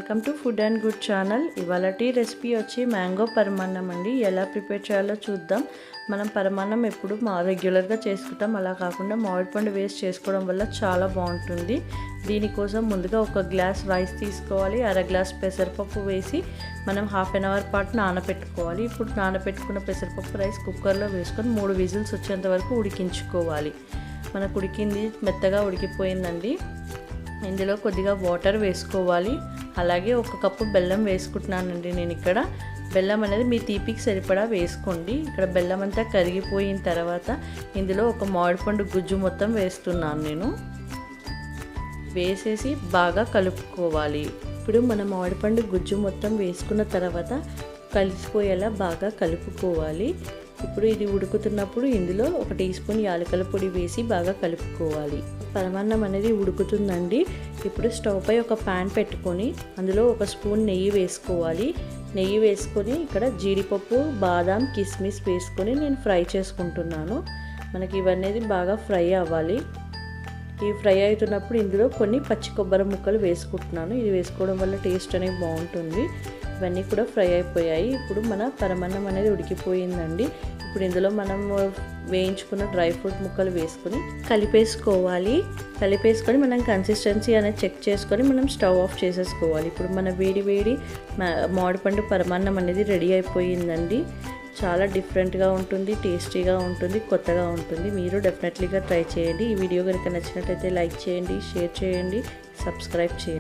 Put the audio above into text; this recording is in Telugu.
Welcome to food and good channel. ఇవాళటి రెసిపీ వచ్చి మ్యాంగో పరమాన్నం అండి. ఎలా ప్రిపేర్ చేయాలో చూద్దాం. మనం పరమాన్నం ఎప్పుడు రెగ్యులర్గా చేసుకుంటాం, అలా కాకుండా మామిడి పండు వేసి చేసుకోవడం వల్ల చాలా బాగుంటుంది. దీనికోసం ముందుగా ఒక గ్లాస్ రైస్ తీసుకోవాలి, అర గ్లాస్ పెసరపప్పు వేసి మనం హాఫ్ అన్ అవర్ పాటు నానబెట్టుకోవాలి. ఇప్పుడు నానబెట్టుకున్న పెసరపప్పు రైస్ కుక్కర్లో వేసుకొని 3 విజిల్స్ వచ్చేంత వరకు ఉడికించుకోవాలి. మనకు ఉడికింది, మెత్తగా ఉడికిపోయిందండి. ఇందులో కొద్దిగా వాటర్ వేసుకోవాలి. అలాగే 1 కప్పు బెల్లం వేసుకుంటున్నానండి. నేను ఇక్కడ బెల్లం అనేది మీ తీపికి సరిపడా వేసుకోండి. ఇక్కడ బెల్లం అంతా కరిగిపోయిన తర్వాత ఇందులో ఒక మామిడిపండు గుజ్జు మొత్తం వేస్తున్నాను. నేను వేసేసి బాగా కలుపుకోవాలి. ఇప్పుడు మన మామిడిపండు గుజ్జు మొత్తం వేసుకున్న తర్వాత కలిసిపోయేలా బాగా కలుపుకోవాలి. ఇప్పుడు ఇది ఉడుకుతున్నప్పుడు ఇందులో 1 టీ స్పూన్ యాలకుల పొడి వేసి బాగా కలుపుకోవాలి. పరమాన్నం అనేది ఉడుకుతుందండి. ఇప్పుడు స్టవ్ పై ఒక ప్యాన్ పెట్టుకొని అందులో 1 స్పూన్ నెయ్యి వేసుకోవాలి. నెయ్యి వేసుకొని ఇక్కడ జీడిపప్పు, బాదాం, కిస్మిస్ వేసుకొని నేను ఫ్రై చేసుకుంటున్నాను. మనకి ఇవన్నీ బాగా ఫ్రై అవ్వాలి. ఈ ఫ్రై అవుతున్నప్పుడు ఇందులో కొన్ని పచ్చి కొబ్బరి ముక్కలు వేసుకుంటున్నాను. ఇది వేసుకోవడం వల్ల టేస్ట్ అనేది బాగుంటుంది. ఇవన్నీ కూడా ఫ్రై అయిపోయాయి. ఇప్పుడు మన పరమాన్నం అనేది ఉడికిపోయిందండి. ఇప్పుడు ఇందులో మనం వేయించుకున్న డ్రై ఫ్రూట్ ముక్కలు వేసుకొని కలిపేసుకొని మనం కన్సిస్టెన్సీ అనేది చెక్ చేసుకొని మనం స్టవ్ ఆఫ్ చేసేసుకోవాలి. ఇప్పుడు మన వేడి మామిడిపండు పరమాన్నం అనేది రెడీ అయిపోయిందండి. చాలా డిఫరెంట్గా ఉంటుంది, టేస్టీగా ఉంటుంది, కొత్తగా ఉంటుంది. మీరు డెఫినెట్లీగా ట్రై చేయండి. ఈ వీడియో కనుక నచ్చినట్లయితే లైక్ చేయండి, షేర్ చేయండి, సబ్స్క్రైబ్ చేయండి.